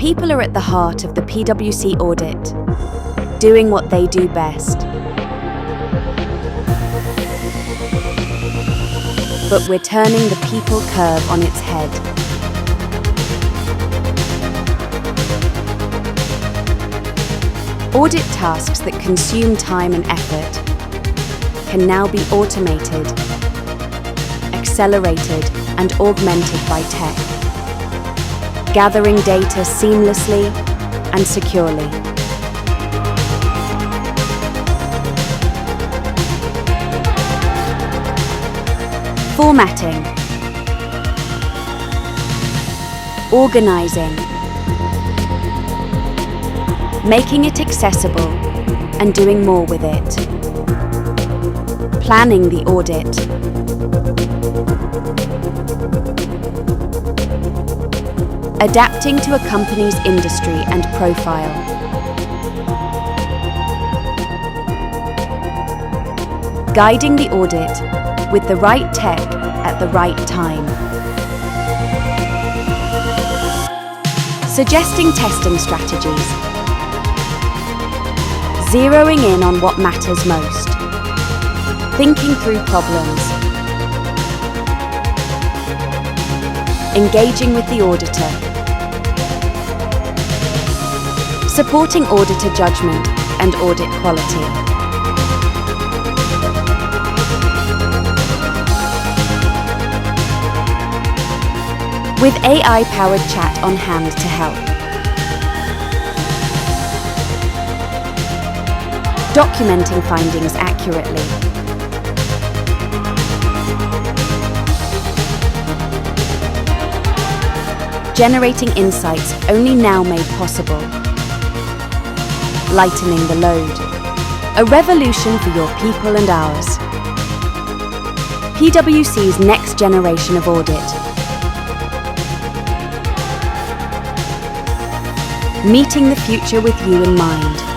people are at the heart of the PwC audit, doing what they do best. But we're turning the people curve on its head. Audit tasks that consume time and effort can now be automated, accelerated, and augmented by tech, gathering data seamlessly and securely. Formatting, organising, making it accessible and doing more with it, planning the audit, adapting to a company's industry and profile, guiding the audit with the right tech at the right time, suggesting testing strategies, zeroing in on what matters most, thinking through problems, engaging with the auditor, supporting auditor judgment and audit quality. With AI-powered chat on hand to help. Documenting findings accurately. Generating insights only now made possible. Lightening the load. A revolution for your people and ours. PwC's next generation of audit. Meeting the future with you in mind.